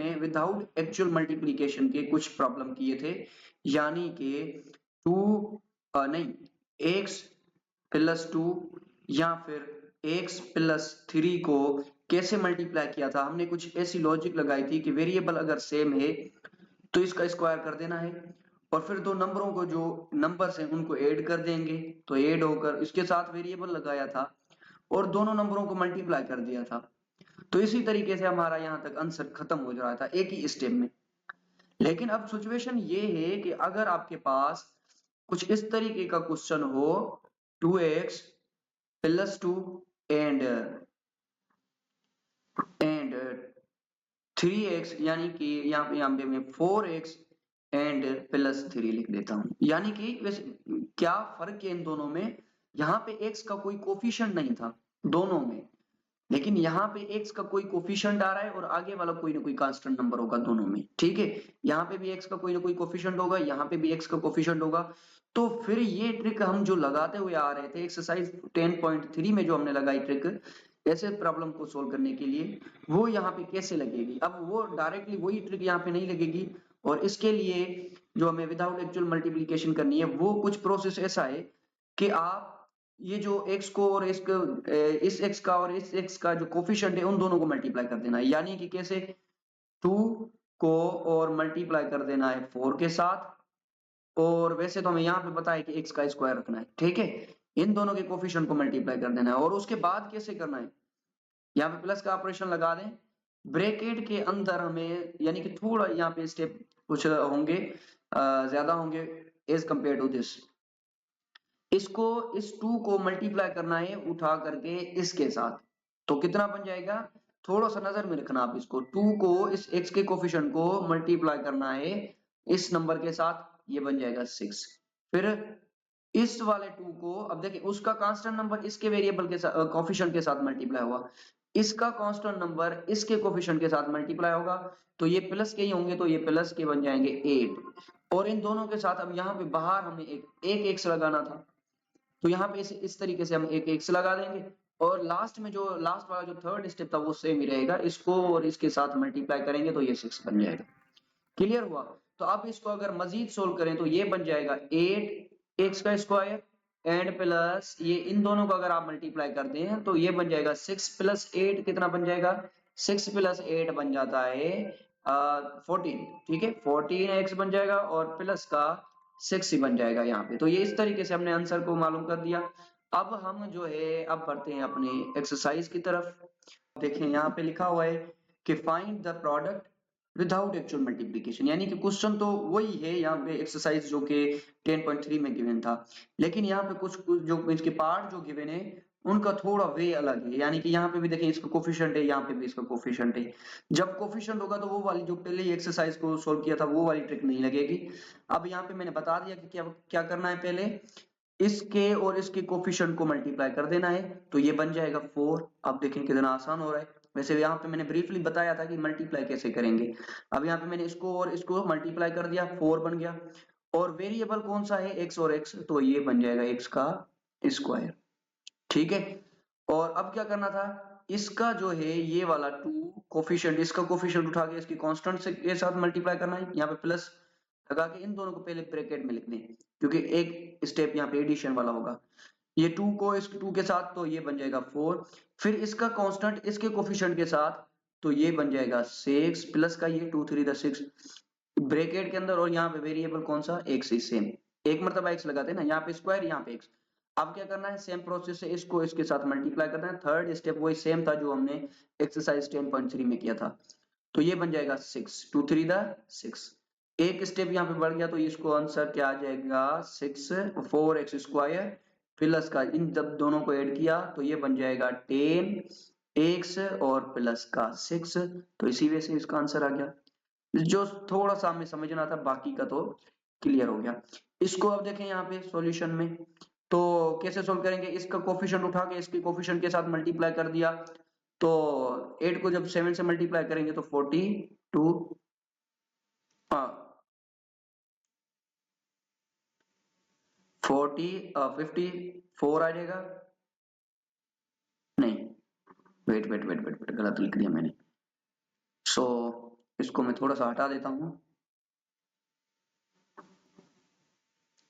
में without actual multiplication के कुछ प्रॉब्लम किए थे, यानी कि x प्लस 2 या फिर x प्लस 3 को कैसे मल्टीप्लाई किया था। हमने कुछ ऐसी लॉजिक लगाई थी कि वेरिएबल अगर सेम है तो इसका स्क्वायर कर देना है और फिर दो नंबरों को जो नंबर्स हैं उनको ऐड कर देंगे, तो ऐड होकर इसके साथ वेरिएबल लगाया था और दोनों नंबरों को मल्टीप्लाई कर दिया था। तो इसी तरीके से हमारा यहाँ तक आंसर खत्म हो रहा था एक ही स्टेप में। लेकिन अब सिचुएशन ये है कि अगर आपके पास कुछ इस तरीके का क्वेश्चन हो 2x प्लस 2 एंड 3x, यानी कि यहाँ पे मैं 4x एंड प्लस 3 लिख देता हूँ। यानी कि वैसे क्या फर्क है इन दोनों में, यहाँ पे x का कोई कोफिशिएंट नहीं था दोनों में, लेकिन यहाँ पे x का कोई कोफिशिएंट आ रहा है और आगे वाला कोई ना कोई कांस्टेंट नंबर होगा दोनों में, ठीक है। यहाँ पे भी x का कोई ना कोई कोफिशिएंट होगा, यहाँ पे भी x का कोफिशिएंट होगा। तो फिर ये ट्रिक हम जो लगाते हुए आ रहे थे एक्सरसाइज 10.3 में जो हमने लगाई ट्रिक ऐसे प्रॉब्लम को सोल्व करने के लिए, वो यहाँ पे कैसे लगेगी। अब वो डायरेक्टली वही ट्रिक यहाँ पे नहीं लगेगी, और इसके लिए जो हमें विदाउट एक्चुअल मल्टीप्लीकेशन करनी है वो कुछ प्रोसेस ऐसा है कि आप ये जो x को और इस x का और इस x का जो कोफिशिएंट है उन दोनों को मल्टीप्लाई कर देना है। यानी कि कैसे 2 को और मल्टीप्लाई कर देना है 4 के साथ, और वैसे तो हमें यहाँ पे पता है कि x का स्क्वायर रखना है, ठीक है। इन दोनों के कोफिशिएंट को मल्टीप्लाई कर देना है और उसके बाद कैसे करना है, यहाँ पे प्लस का ऑपरेशन लगा दें ब्रैकेट के अंदर हमें, यानी कि थोड़ा यहाँ पे स्टेप कुछ होंगे ज्यादा होंगे एज कंपेयर टू दिस। इसको इस 2 को मल्टीप्लाई करना है उठा करके इसके साथ, तो कितना बन जाएगा, थोड़ा सा नजर में रखना आप इसको। 2 को इस x के कोफिशिएंट को मल्टीप्लाई करना है इस नंबर के साथ, ये बन जाएगा 6। फिर इस वाले 2 को, अब देखिए उसका कांस्टेंट नंबर इसके वेरिएबल के साथ कोफिशिएंट के साथ मल्टीप्लाई हुआ, इसका कांस्टेंट नंबर इसके कोफिशिएंट के साथ मल्टीप्लाई होगा, तो ये प्लस के ही होंगे तो ये प्लस के बन जाएंगे 8। और इन दोनों के साथ अब यहाँ पे बाहर हमें एक एक्स लगाना था, तो यहाँ पे इस तरीके से हम एक एक्स लगा देंगे और लास्ट में जो लास्ट वाला जो थर्ड स्टेप था वो सेम ही रहेगा, इसको और इसके साथ मल्टीप्लाई करेंगे तो ये 6 बन जाएगा। क्लियर हुआ। तो अब इसको अगर मजीद सोल्व करें तो ये बन जाएगा 8 एक्स का स्क्वायर एंड प्लस ये इन दोनों को अगर आप मल्टीप्लाई करते हैं तो ये बन जाएगा 6 प्लस 8 कितना बन जाएगा, 6 प्लस 8 बन जाता है 14, ठीक है। 14 एक्स बन जाएगा और प्लस का 6 ही बन जाएगा यहाँ पे। तो ये इस तरीके से हमने आंसर को मालूम कर दिया। अब हम जो है अब बढ़ते हैं अपने एक्सरसाइज की तरफ। देखें यहाँ पे लिखा हुआ है कि find the product without actual multiplication, यानी कि क्वेश्चन तो वही है यहाँ पे एक्सरसाइज जो कि 10.3 में गिवन था, लेकिन यहाँ पे कुछ कुछ जो इसके पार्ट जो गिवन है उनका थोड़ा वे अलग है। यानी कि यहाँ पे भी देखें इसका कोफिशिएंट है, यहाँ पे भी इसका कोफिशिएंट है। जब कोफिशिएंट होगा तो वो वाली जो पहले ही एक्सरसाइज को सोल्व किया था वो वाली ट्रिक नहीं लगेगी। अब यहाँ पे मैंने बता दिया कि क्या क्या करना है, पहले इसके और इसके कोफिशिएंट को मल्टीप्लाई कर देना है तो ये बन जाएगा 4। अब देखें कितना आसान हो रहा है। वैसे यहाँ पे मैंने ब्रीफली बताया था कि मल्टीप्लाई कैसे करेंगे। अब यहाँ पे मैंने इसको और इसको मल्टीप्लाई कर दिया, 4 बन गया, और वेरिएबल कौन सा है x और x, तो ये बन जाएगा x का स्क्वायर, ठीक है। और अब क्या करना था, इसका जो है ये वाला 2 कोफिशिएंट, इसका कोफिशिएंट उठा के इसकी कांस्टेंट से के साथ मल्टीप्लाई करना है। यहाँ पे प्लस लगा के इन दोनों को पहले ब्रैकेट में लिख दें क्योंकि एक स्टेप यहाँ पे एडिशन वाला होगा। ये 2 को इस 2 के साथ तो ये बन जाएगा 4, फिर इसका कांस्टेंट इसके कोफिशिएंट के साथ तो ये बन जाएगा 6 प्लस का ये 2 3 6 ब्रैकेट के अंदर, और यहाँ पे वेरिएबल कौन सा x ही सेम, एक मरतबा x लगाते हैं ना, यहाँ पे स्क्वायर यहाँ पे x। अब क्या करना है, सेम प्रोसेस से इसको इसके साथ मल्टीप्लाई करना है। थर्ड स्टेप वही सेम था जो हमने एक्सरसाइज 10.3 में किया था, तो ये बन जाएगा 6 2 3 6। एक स्टेप यहाँ पे बढ़ गया तो इसको आंसर क्या आ जाएगा 6 4x स्क्वायर प्लस का इन जब दोनों को ऐड किया तो ये बन जाएगा 10x और प्लस का 6, तो इसी वजह से इसका आंसर आ गया। जो थोड़ा सा हमें समझना था, बाकी का तो क्लियर हो गया। इसको अब देखें यहाँ पे सॉल्यूशन में तो कैसे सोल्व करेंगे, इसका कोफिशिएंट उठा के इसके कोफिशिएंट के साथ मल्टीप्लाई कर दिया, तो 8 को जब 7 से मल्टीप्लाई करेंगे तो 42 54 आ जाएगा, नहीं वेट गलत लिख दिया मैंने। सो इसको मैं थोड़ा सा हटा देता हूँ।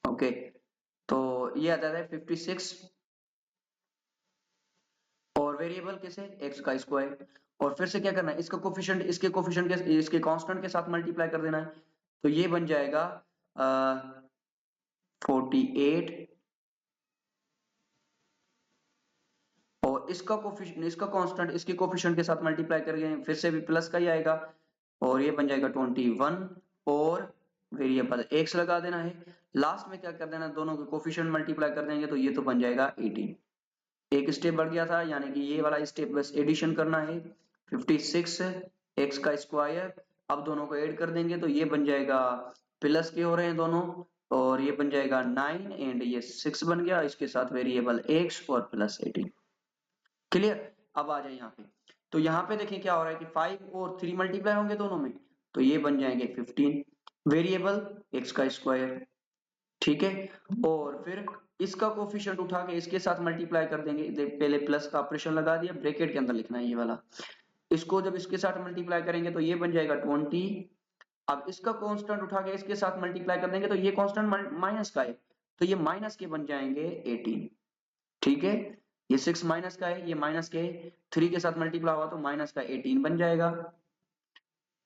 ओके, तो ये आ जाता है 56 और वेरिएबल कैसे, एक्स का स्क्वायर। और फिर से क्या करना है, इसका कोफिशिएंट इसके कांस्टेंट के साथ मल्टीप्लाई कर देना है। तो ये बन जाएगा 48 और इसका कोफिशिएंट, इसका कांस्टेंट इसके कोफिशिएंट के साथ मल्टीप्लाई करेंगे, फिर से भी प्लस का ही आएगा और ये बन जाएगा 21 और वेरिएबल एक्स लगा देना है। लास्ट में क्या कर देना, दोनों के कोफिशिएंट मल्टीप्लाई कर देंगे तो ये तो बन जाएगा 18। एक स्टेप बढ़ गया था, यानी कि ये वाला स्टेप बस एडिशन करना है। 56 एक्स का स्क्वायर, अब दोनों को ऐड कर देंगे तो ये बन जाएगा, प्लस के हो रहे हैं दोनों, और ये बन जाएगा 9 एंड ये 6 बन गया, इसके साथ वेरिएबल एक्स और प्लस 18। क्लियर। अब आ जाए यहाँ पे, तो यहाँ पे देखें क्या हो रहा है कि 5 और 3 मल्टीप्लाई होंगे दोनों में, तो ये बन जाएंगे 15 वेरिएबल एक्स का स्क्वायर, ठीक है। और फिर इसका कोफिशिएंट उठा के इसके साथ मल्टीप्लाई कर देंगे, पहले प्लस का ऑपरेशन लगा दिया, ब्रैकेट के अंदर लिखना है ये वाला, इसको जब इसके साथ मल्टीप्लाई करेंगे तो ये बन जाएगा 20। अब इसका कांस्टेंट उठा के इसके साथ मल्टीप्लाई कर देंगे तो ये कांस्टेंट माइनस का है, तो ये माइनस के बन जाएंगे 18, ठीक है। ये 6 माइनस का है, ये माइनस के 3 के साथ मल्टीप्लाई हुआ तो माइनस का 18 बन जाएगा।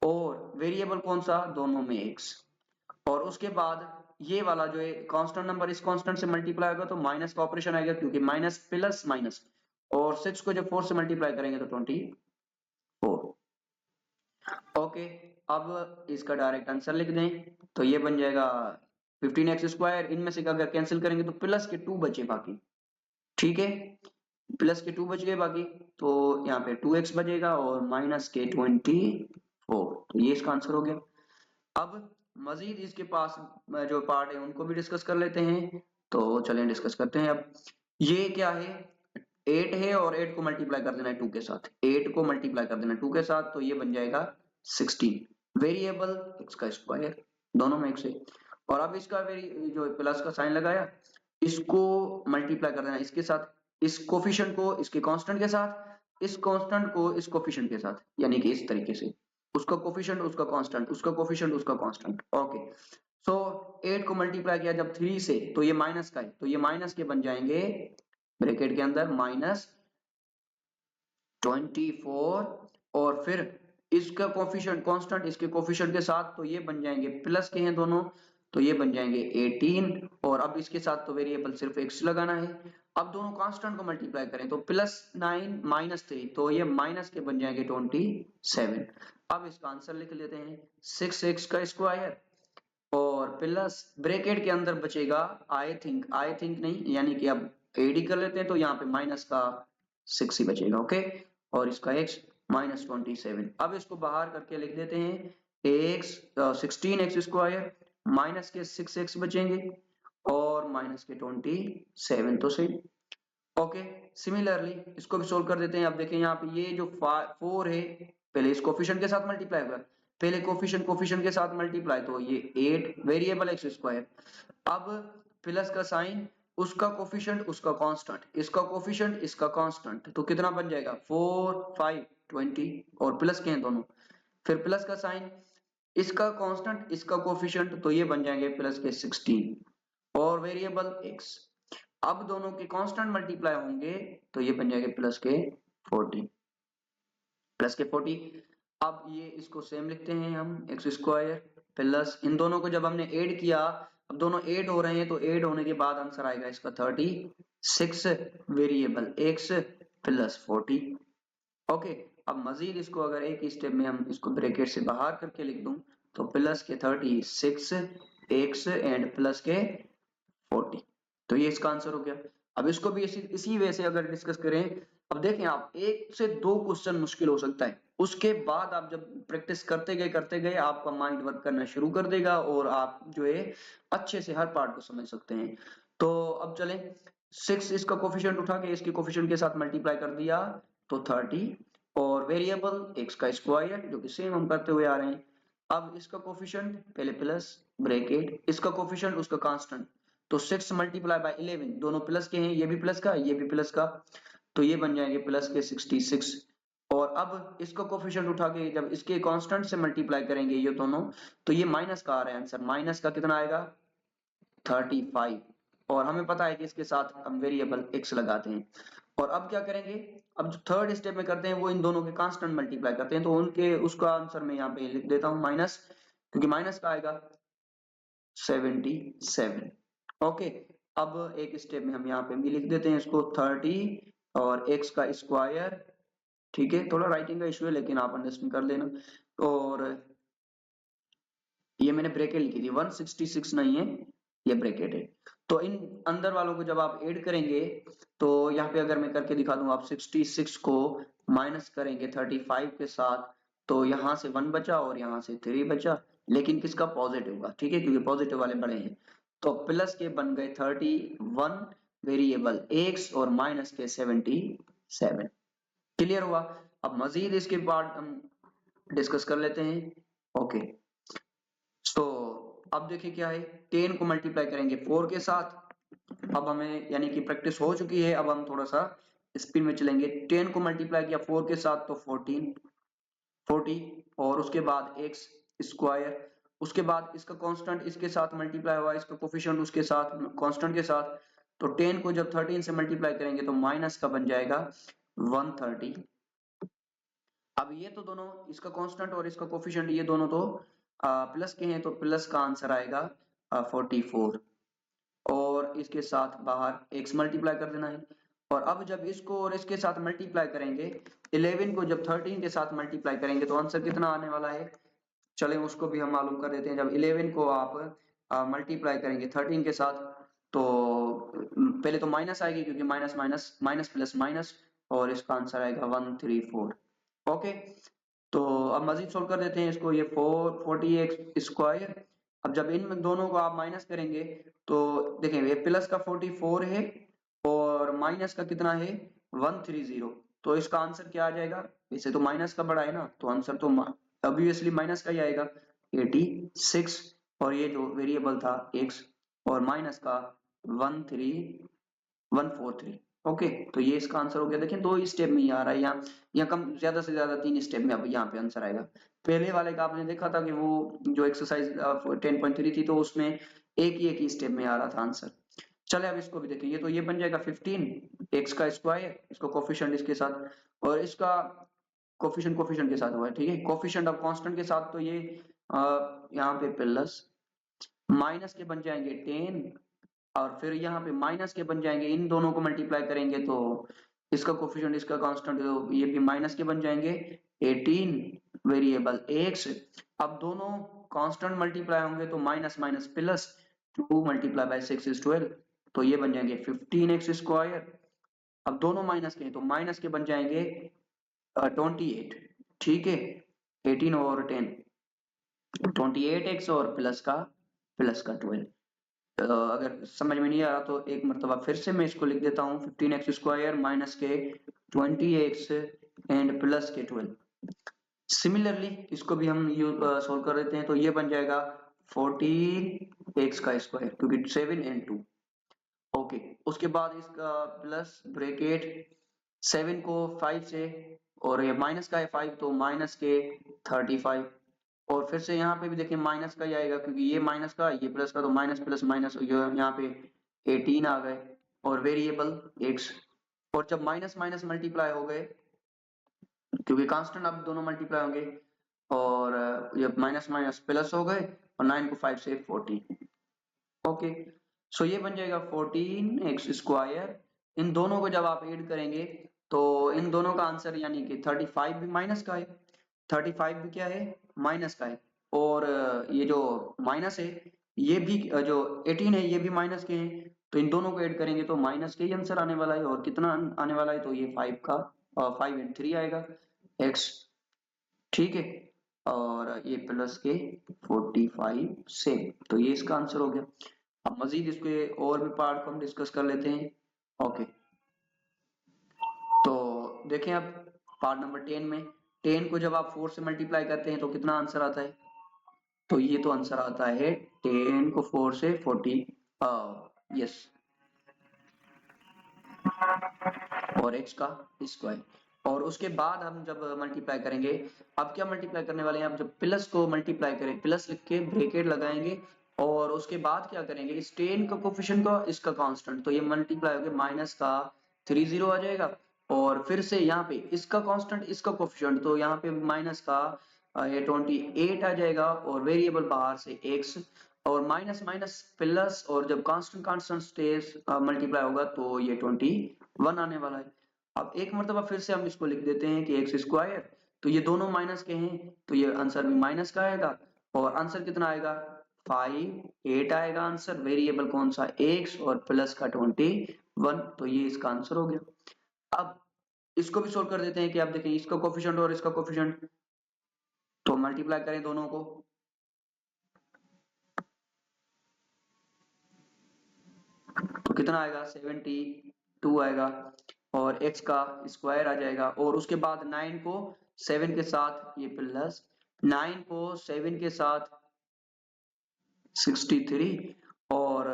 और वेरिएबल कौन सा, दोनों में एक्स। और उसके बाद ये वाला जो है कांस्टेंट नंबर इस कांस्टेंट से मल्टीप्लाई होगा तो माइनस का ऑपरेशन आएगा, क्योंकि माइनस प्लस माइनस, और 6 को जब 4 से मल्टीप्लाई करेंगे तो 24। ओके, अब इसका डायरेक्ट आंसर लिख दें तो ये बन जाएगा 15x स्क्वायर, इनमें से अगर कैंसिल करेंगे तो प्लस के 2 बचे बाकी, ठीक है, प्लस के 2 बच गए बाकी, तो यहाँ पे 2x बचेगा और माइनस के 24, तो ये इसका आंसर हो गया। अब मजीद इसके पास जो पार्ट है उनको भी डिस्कस कर लेते हैं, तो चलें डिस्कस करते हैं। अब ये क्या है, 8 है और 8 को मल्टीप्लाई कर देना है 2 के साथ, 8 को मल्टीप्लाई कर देना है 2 के साथ, तो ये बन जाएगा 16 वेरिएबल एक्स का स्क्वायर, दोनों में एक्स है। और अब इसका जो प्लस का साइन लगाया, इसको मल्टीप्लाई कर देना इसके साथ, इस कोफिशिएंट को इसके कांस्टेंट के साथ, इस कांस्टेंट को इस कोफिशिएंट के साथ, यानी कि इस तरीके से, उसका कोफिशिएंट उसका कांस्टेंट, उसका कोफिशिएंट उसका कांस्टेंट। ओके, सो 8 को मल्टीप्लाई किया जब 3 से, तो ये माइनस का है, तो ये माइनस के बन जाएंगे ब्रैकेट के अंदर माइनस 24, और फिर इसका कोफिशिएंट कांस्टेंट इसके कोफिशिएंट के साथ, तो ये बन जाएंगे प्लस के हैं दोनों, तो ये बन जाएंगे 18, और अब इसके साथ तो वेरिएबल सिर्फ x लगाना है। अब दोनों कांस्टेंट को मल्टीप्लाई करें तो +9 -3, तो ये माइनस के बन जाएंगे 27। अब इसका आंसर लिख लेते हैं 6x का स्क्वायर और प्लस ब्रैकेट के अंदर बचेगा आई थिंक नहीं, यानी कि अब एड ही कर लेते हैं, तो यहाँ पे माइनस का 6 ही बचेगा, ओके। और इसका x -27, अब इसको बाहर करके लिख देते हैं x 16x स्क्वायर माइनस के 6x बचेंगे और माइनस के 27, तो सही। ओके, सिमिलरली इसको भी सोल्व कर देते हैं। अब देखें यहाँ पे ये जो 4 है, पहले इस कोफिशिएंट के साथ मल्टीप्लाई होगा, पहले कोफिशिएंट के साथ मल्टीप्लाई, तो ये 8 वेरिएबल एक्स स्क्वायर, अब प्लस का साइन, उसका कोफिशिएंट उसका कांस्टेंट, इसका कोफिशिएंट इसका कांस्टेंट, तो कितना बन जाएगा 4 5 20, और प्लस के हैं दोनों, फिर प्लस का साइन, इसका कांस्टेंट इसका कोफिशिएंट, तो ये बन जाएंगे प्लस के 16 और वेरिएबल एक्स। अब दोनों के कांस्टेंट मल्टीप्लाई होंगे तो ये बन जाएंगे प्लस के 40। अब ये इसको सेम लिखते हैं हम, एक्स स्क्वायर प्लस, इन दोनों को जब हमने ऐड किया, अब दोनों ऐड हो रहे हैं, तो ऐड होने के बाद आंसर आएगा इसका 36 वेरिएबल एक्स प्लस 40। ओके, अब मजीद इसको अगर एक ही स्टेप में हम इसको ब्रैकेट से बाहर करके लिख दूं, तो प्लस के 36 एक्स एंड प्लस के 40, तो ये इसका आंसर हो गया। अब इसको भी इसी वे से अगर डिस्कस करें, अब देखें आप, 1 से 2 क्वेश्चन मुश्किल हो सकता है, उसके बाद आप जब प्रैक्टिस करते गए आपका माइंड वर्क करना शुरू कर देगा और आप जो है अच्छे से हर पार्ट को समझ सकते हैं। तो अब चलें, 6 इसका कोफिशिएंट उठा के इसके कोफिशिएंट के साथ मल्टीप्लाई कर दिया तो 30, और वेरिएबल एक्स का स्क्वायर जो कि सेम हम करते हुए आ रहे हैं। अब इसका कोफिशिएंट पहले प्लस ब्रैकेट, इसका कोफिशिएंट उसका कांस्टेंट, तो 6 मल्टीप्लाई बाय 11, दोनों प्लस के हैं, ये भी प्लस का ये भी प्लस का, तो ये बन जाएंगे प्लस के 66 और अब इसका कोफिशिएंट उठा के जब इसके कांस्टेंट से मल्टीप्लाई करेंगे ये दोनों, तो ये माइनस का आ रहा है आंसर, माइनस का कितना आएगा 35। और हमें पता है कि इसके साथ हम वेरिएबल x लगाते हैं। और अब क्या करेंगे, अब जो थर्ड स्टेप में करते हैं वो इन दोनों के कांस्टेंट मल्टीप्लाई करते हैं, तो उनके उसका आंसर मैं यहाँ पे लिख देता हूँ माइनस, क्योंकि माइनस का आएगा 77। ओके, अब एक स्टेप में हम यहाँ पे भी लिख देते हैं इसको 30 और x का स्क्वायर, ठीक है, थोड़ा राइटिंग का इशू है लेकिन आप अंडरस्टैंड कर लेना। और ये मैंने ब्रैकेट लिखी थी 166 नहीं है, ये ब्रैकेट है। तो इन अंदर वालों को जब आप ऐड करेंगे, तो यहाँ पे अगर मैं करके दिखा दूं, आप 66 को माइनस करेंगे 35 के साथ, तो यहाँ से 1 बचा और यहाँ से 3 बचा, लेकिन किसका पॉजिटिव का, ठीक है, क्योंकि पॉजिटिव वाले बड़े हैं। तो प्लस के बन गए 31 वेरिएबल x और माइनस के 77। क्लियर हुआ? अब मजीद इसके बाद हम डिस्कस कर लेते हैं। ओके, तो अब देखिए क्या है, 10 को मल्टीप्लाई करेंगे 4 के साथ। अब हमें यानी कि प्रैक्टिस हो चुकी है, अब हम थोड़ा सा स्पीड में चलेंगे। 10 को मल्टीप्लाई किया 4 के साथ तो 40, और उसके बाद x स्क्वायर, उसके बाद इसका कांस्टेंट इसके साथ मल्टीप्लाई हुआ, इसका कोफिशिएंट उसके साथ कांस्टेंट के साथ, तो 10 को जब 13 से मल्टीप्लाई करेंगे तो माइनस का बन जाएगा 130। अब ये तो दोनों, इसका कांस्टेंट और इसका कोफिशिएंट ये दोनों तो प्लस के हैं, तो प्लस का आंसर आएगा 44, और इसके साथ बाहर x मल्टीप्लाई कर देना है। और अब जब इसको और इसके साथ मल्टीप्लाई करेंगे, 11 को जब 13 के साथ मल्टीप्लाई करेंगे तो आंसर कितना आने वाला है, चलें उसको भी हम मालूम कर देते हैं। जब 11 को आप मल्टीप्लाई करेंगे 13 के साथ, तो पहले तो माइनस आएगी, क्योंकि minus minus minus plus minus, और इसका आंसर आएगा 134। ओके, तो अब मजीद सोल्व कर देते हैं इसको, ये 40x स्क्वायर। अब जब इन दोनों को आप माइनस करेंगे, तो देखें ये प्लस का 44 है और माइनस का कितना है 130, तो इसका आंसर क्या आ जाएगा, वैसे तो माइनस का बड़ा है ना, तो आंसर तो ऑब्वियसली माइनस का ही आएगा 86, और ये जो वेरिएबल था x, और माइनस का 13143। ओके, तो ये इसका आंसर हो गया। देखें दो ही स्टेप में ही आ रहा है, यहाँ कम ज्यादा से ज्यादा 3 स्टेप में अब यहाँ पे आंसर आएगा। पहले वाले का आपने देखा था कि वो जो एक्सरसाइज 10.3 थी, तो उसमें एक ही स्टेप में आ रहा था आंसर। चले अब इसको भी देखें, ये तो ये बन जाएगा 15 एक्स का स्क्वायर, इसको कोफिशिएंट इसके साथ, और इसका कोफिशिएंट कोफिशिएंट के साथ हुआ है, ठीक है, कोफिशिएंट अब कांस्टेंट के साथ, तो ये यहाँ पे प्लस माइनस के बन जाएंगे 10, और फिर यहाँ पे माइनस के बन जाएंगे, इन दोनों को मल्टीप्लाई करेंगे तो इसका कोफिशिएंट इसका कांस्टेंट, तो ये भी माइनस के बन जाएंगे 18 वेरिएबल x। अब दोनों कांस्टेंट मल्टीप्लाई होंगे तो minus minus plus, 2 multiply by 6 is 12, तो ये बन जाएंगे 15x स्क्वायर। अब दोनों माइनस के हैं तो माइनस के बन जाएंगे 28, ठीक है, 18 और 10 28x, और प्लस का 12। अगर समझ में नहीं आ रहा तो एक मरतबा फिर से मैं इसको लिख देता हूँ, 15x स्क्वायर माइनस के 20x एंड प्लस के 12। सिमिलरली इसको भी हम सोल्व कर देते हैं, तो ये बन जाएगा 14x का स्क्वायर, क्योंकि 7 एंड 2। ओके, उसके बाद इसका प्लस ब्रैकेट 7 को 5 से, और ये माइनस का है 5, तो माइनस के 35, और फिर से यहाँ पे भी देखिए माइनस का ही आएगा, क्योंकि ये माइनस का ये प्लस का, तो माइनस प्लस माइनस यहाँ पे 18 आ गए, और वेरिएबल x। और जब माइनस माइनस मल्टीप्लाई हो गए, क्योंकि कांस्टेंट अब दोनों मल्टीप्लाई होंगे, और ये माइनस माइनस प्लस हो गए, और 9 को 5 से 14। ओके, सो ये बन जाएगा 14x स्क्वायर। इन दोनों को जब आप ऐड करेंगे, तो इन दोनों का आंसर यानी कि 35 भी माइनस का है, 35 भी क्या है माइनस का है, और ये जो माइनस है ये भी जो 18 है ये भी माइनस के हैं, तो इन दोनों को ऐड करेंगे तो माइनस के ही आंसर आने वाला है। और कितना आने वाला है, तो ये 5 का 5 एंड 3 आएगा x, ठीक है, और ये प्लस के 45 से, तो ये इसका आंसर हो गया। अब मजीद इसके और भी पार्ट को हम डिस्कस कर लेते हैं। ओके, तो देखें अब पार्ट नंबर 10 में 10 को जब आप 4 से मल्टीप्लाई करते हैं तो कितना आंसर आता है, तो ये तो आंसर आता है 10 को 4 से 40, यस, और x का स्क्वायर। और उसके बाद हम जब मल्टीप्लाई करेंगे, अब क्या मल्टीप्लाई करने वाले हैं, अब जब प्लस को मल्टीप्लाई करें, प्लस लिख के ब्रैकेट लगाएंगे और उसके बाद क्या करेंगे, इस 10 का कोफिशिएंट का इसका कांस्टेंट, तो ये मल्टीप्लाई होकर माइनस का 30 आ जाएगा और फिर से यहाँ पे इसका कांस्टेंट इसका कोफिशिएंट, तो यहाँ पे माइनस का ये 28 आ जाएगा और वेरिएबल बाहर से x और माइनस माइनस प्लस, और जब कांस्टेंट कांस्टेंट स्टेज मल्टीप्लाई होगा तो ये 21 आने वाला है। अब एक मरतबा फिर से हम इसको लिख देते हैं कि एक्स स्क्वायर, तो ये दोनों माइनस के हैं तो ये आंसर भी माइनस का आएगा और आंसर कितना आएगा 8 आएगा आंसर, वेरिएबल कौन सा x और प्लस का 21, तो ये इसका आंसर हो गया। अब इसको भी सोल्व कर देते हैं कि आप देखें इसका कोफिशिएंट और इसका कोफिशिएंट, तो मल्टीप्लाई करें दोनों को, तो कितना आएगा 72 आएगा और x का स्क्वायर आ जाएगा और उसके बाद 9 को 7 के साथ ये प्लस 9 को 7 के साथ 63 और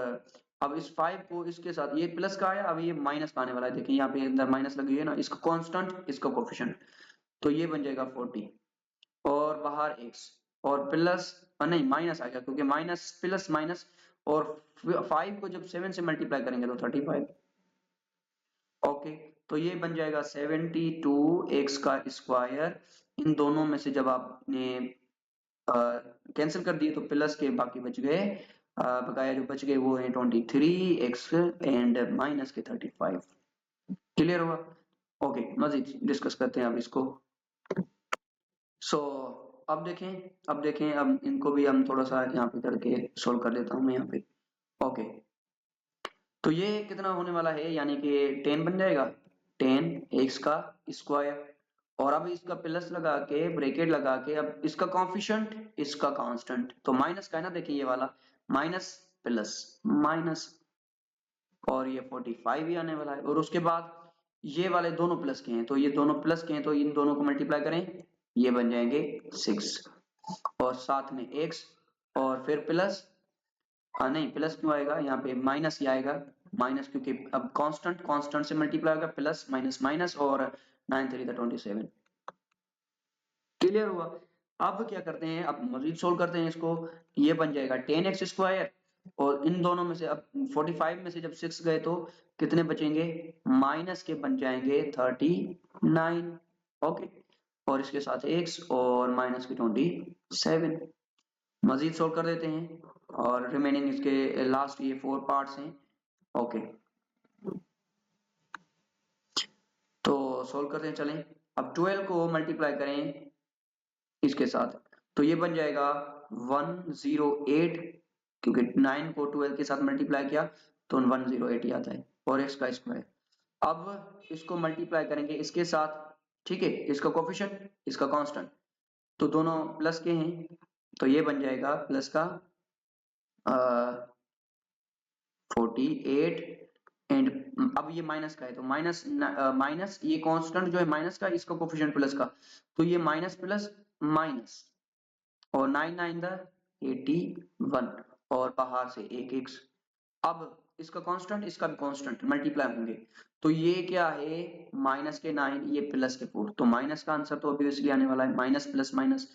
अब इस 5 को इसके साथ ये प्लस का आया, अब ये माइनस का आने वाला है, देखिए यहाँ पे अंदर माइनस लगी है ना, इसका कांस्टेंट इसका कोफिशिएंट, तो ये बन जाएगा 40 और बाहर x और प्लस नहीं माइनस आ गया क्योंकि माइनस प्लस माइनस और 5 को जब 7 से मल्टीप्लाई करेंगे तो 35, ओके तो ये बन जाएगा 72 एक्स का स्क्वायर, इन दोनों में से जब आपने कैंसिल कर दिए तो प्लस के बाकी बच गए, बकाया जो बच गए वो है 23 एक्स एंड माइनस के 35। क्लियर हुआ? ओके मजीद डिस्कस करते हैं अब इसको। सो अब देखें अब इनको भी हम थोड़ा सा यहाँ पे करके सोल्व कर देता हूँ मैं यहाँ पे। ओके तो ये कितना होने वाला है, यानी कि 10 बन जाएगा 10 एक्स का स्क्वायर और अब इसका प्लस लगा के ब्रैकेट लगा के अब इसका कॉफिशिएंट इसका कांस्टेंट, तो माइनस का है ना, देखिए ये वाला माइनस प्लस माइनस और ये 45 ही आने वाला है और उसके बाद ये वाले दोनों प्लस के हैं तो ये दोनों प्लस के हैं तो इन दोनों को मल्टीप्लाई करें, ये बन जाएंगे 6 और साथ में x और फिर प्लस, हाँ नहीं प्लस क्यों आएगा यहाँ पे, माइनस ही आएगा, माइनस क्योंकि अब कांस्टेंट कांस्टेंट से मल्टीप्लाई होगा, प्लस माइनस माइनस और 9 3 27। क्लियर हुआ? अब क्या करते हैं, अब मजीद सोल्व करते हैं इसको, ये बन जाएगा 10x स्क्वायर और इन दोनों में से अब 45 में से जब 6 गए तो कितने बचेंगे, माइनस के बन जाएंगे 39, ओके और इसके साथ x और माइनस के 27। मजीद सोल्व कर देते हैं और रिमेनिंग इसके लास्ट ये 4 पार्ट्स हैं, ओके तो सोल्व करते हैं चलें। अब 12 को मल्टीप्लाई करें इसके साथ तो ये बन जाएगा 108 क्योंकि 9 को 12 के साथ मल्टीप्लाई किया तो 108 ही आता है और x का स्क्वायर। अब इसको मल्टीप्लाई करेंगे इसके साथ, ठीक है, इसका कोफिशिएंट इसका कांस्टेंट, तो दोनों प्लस के हैं तो ये बन जाएगा प्लस का 48 एंड अब ये माइनस का है तो माइनस माइनस ये कांस्टेंट जो है माइनस का, इसका कोफिशिएंट प्लस का, तो ये माइनस प्लस माइनस और 9 9 द 81 और बाहर से एक x, अब इसका कांस्टेंट इसका भी कांस्टेंट मल्टीप्लाई होंगे तो ये क्या है माइनस के 9 ये प्लस के 4, तो माइनस का आंसर तो ऑब्वियसली आने वाला है माइनस प्लस माइनस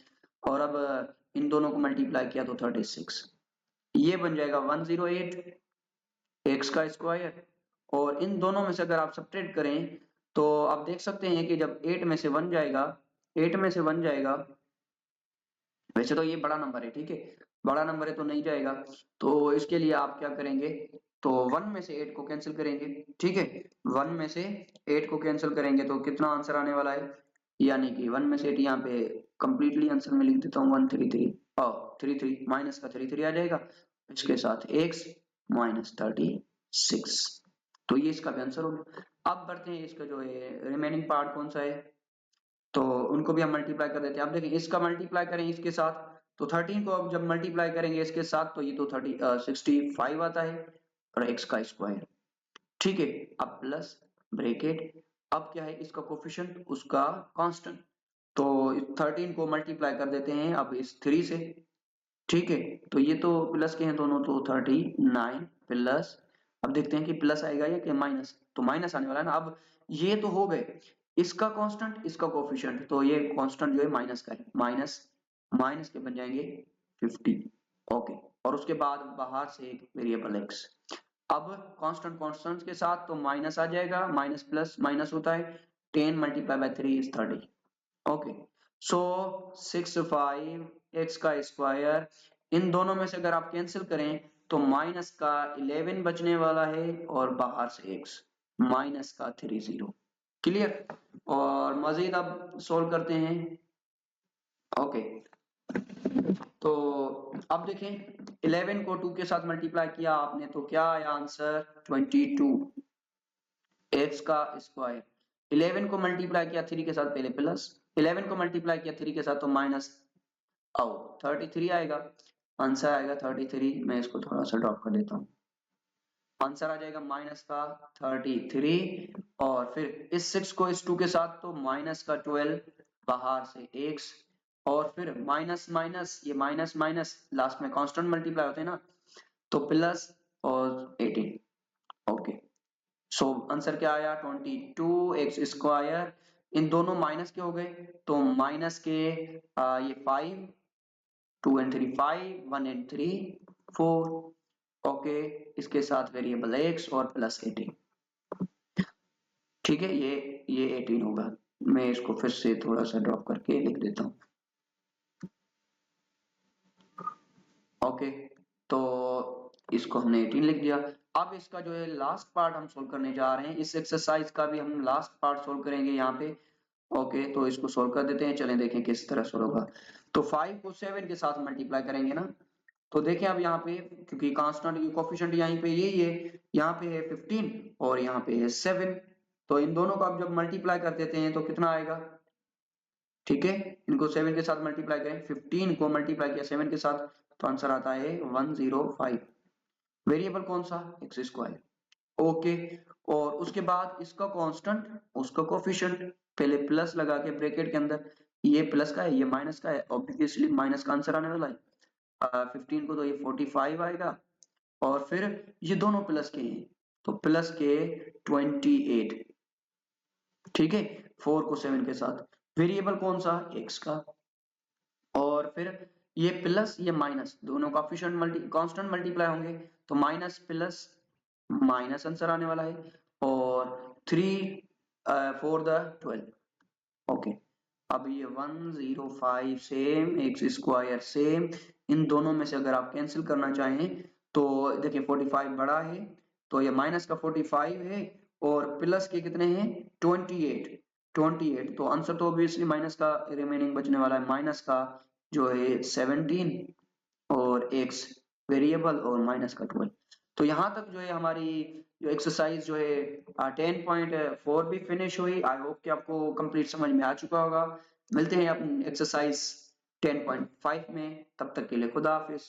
और अब इन दोनों को मल्टीप्लाई किया तो 36, ये बन जाएगा 108 एक्स का स्क्वायर और इन दोनों में से अगर आप सब्ट्रैक्ट करें तो आप देख सकते हैं कि जब 8 में से 1 जाएगा, 8 में से 1 जाएगा, वैसे तो ये बड़ा नंबर है, ठीक है बड़ा नंबर है तो नहीं जाएगा, तो इसके लिए आप क्या करेंगे, तो 1 में से 8 को कैंसिल करेंगे, ठीक है 1 में से 8 को कैंसिल करेंगे तो कितना आंसर आने वाला है, यानी कि 1 में से 8 यहाँ पे कंप्लीटली आंसर में लिख देता हूँ 133 और 33 माइनस का 33 आ जाएगा, इसके साथ x माइनस 36, तो ये इसका भी आंसर होगा। अब बढ़ते हैं इसका जो है रिमेनिंग पार्ट कौन सा है, तो उनको भी हम मल्टीप्लाई कर देते हैं। अब देखिए इसका मल्टीप्लाई करें इसके साथ तो 13 को अब जब मल्टीप्लाई करेंगे इसके साथ तो ये तो 65 आता है और x का स्क्वायर, ठीक है अब प्लस ब्रैकेट, अब क्या है इसका कोफिशिएंट उसका कांस्टेंट, तो 13 को मल्टीप्लाई कर देते हैं अब इस 3 से, ठीक है तो ये तो प्लस के हैं दोनों तो 39 प्लस, अब देखते हैं कि प्लस आएगा या कि माइनस, तो माइनस आने वाला है ना, अब ये तो हो गए इसका कांस्टेंट इसका कोफिशिएंट, तो ये कांस्टेंट जो है माइनस का है, माइनस माइनस के बन जाएंगे 50। ओके, और उसके बाद बाहर से एक वेरिएबल x। अब कांस्टेंट कांस्टेंट के साथ तो माइनस आ जाएगा, माइनस प्लस माइनस होता है, 10 multiply by 3 is 30। Okay, so 65 x का स्क्वायर, इन दोनों में से अगर आप कैंसिल करें तो माइनस का 11 बचने वाला है और बाहर से x माइनस का 30। क्लियर? और मजीद अब सोल्व करते हैं। ओके, तो अब देखें 11 को 2 के साथ मल्टीप्लाई किया आपने तो क्या आया आंसर 22 x का स्क्वायर। 11 को मल्टीप्लाई किया 3 के साथ, पहले प्लस, 11 को मल्टीप्लाई किया 3 के साथ तो माइनस, आओ 33 आएगा, आंसर आएगा 33। मैं इसको थोड़ा सा ड्रॉप कर देता हूँ, आंसर आ जाएगा माइनस का 33। और फिर इस 6 को इस 2 के साथ तो माइनस का 12, बाहर से x, और फिर माइनस माइनस, ये माइनस माइनस लास्ट में कांस्टेंट मल्टीप्लाई होते हैं ना, तो प्लस और 18। ओके, सो आंसर क्या आया 22x स्क्वायर। इन दोनों माइनस के हो गए तो माइनस के ये 5, 2 एंड 3 5, 1 एंड 3 4। ओके, इसके साथ वेरिएबल x और प्लस 18। ठीक है, ये 18 होगा। मैं इसको फिर से थोड़ा सा ड्रॉप करके लिख देता हूँ। ओके, तो इसको हमने 18 लिख दिया। अब इसका जो है लास्ट पार्ट हम सोल्व करने जा रहे हैं, इस एक्सरसाइज का भी हम लास्ट पार्ट सोल्व करेंगे यहाँ पे। ओके, तो इसको सोल्व कर देते हैं, चलें देखें किस तरह सोल्व होगा। तो 5 को 7 के साथ मल्टीप्लाई करेंगे ना, तो देखें अब यहाँ पे क्योंकि कांस्टेंट की कोफिशिएंट यहाँ पे यही है, यहाँ पे है 15 और यहाँ पे है 7, तो इन दोनों को आप जब मल्टीप्लाई कर देते हैं तो कितना आएगा, ठीक है, इनको 7 के साथ मल्टीप्लाई करें, 15 को मल्टीप्लाई किया 7 के साथ तो आंसर आता है 105। वेरिएबल कौन सा, एक्स स्क्वायर। ओके, और उसके बाद इसका कांस्टेंट उसका कोफिशिएंट, पहले प्लस लगा के ब्रैकेट के अंदर, ये प्लस का है ये माइनस का है, ऑब्वियसली माइनस का आंसर आने वाला है। 15 को तो ये 45 आएगा, और फिर ये दोनों प्लस के हैं तो प्लस के 28। ठीक है, 4 को 7 के साथ, वेरिएबल कौन सा, x का, और फिर ये प्लस ये माइनस दोनों कोएफिशिएंट कांस्टेंट मल्टीप्लाई होंगे तो माइनस प्लस माइनस आंसर आने वाला है, और 3 4 द 12। ओके, अब ये 105 सेम, एक्स स्क्वायर सेम, इन दोनों में से अगर आप कैंसिल करना चाहें तो देखिए 45 बड़ा है तो ये माइनस का 45 है और प्लस के कितने हैं 28। तो आंसर तो ऑब्वियसली माइनस का रिमेनिंग बचने वाला है, माइनस का जो है 17 और x वेरिएबल और माइनस का 12। तो यहाँ तक जो है हमारी जो एक्सरसाइज जो है 10.4 भी फिनिश हुई। आई होप कि आपको कंप्लीट समझ में आ चुका होगा। मिलते हैं अपनी एक्सरसाइज 10.5 में, तब तक के लिए खुदा हाफिज।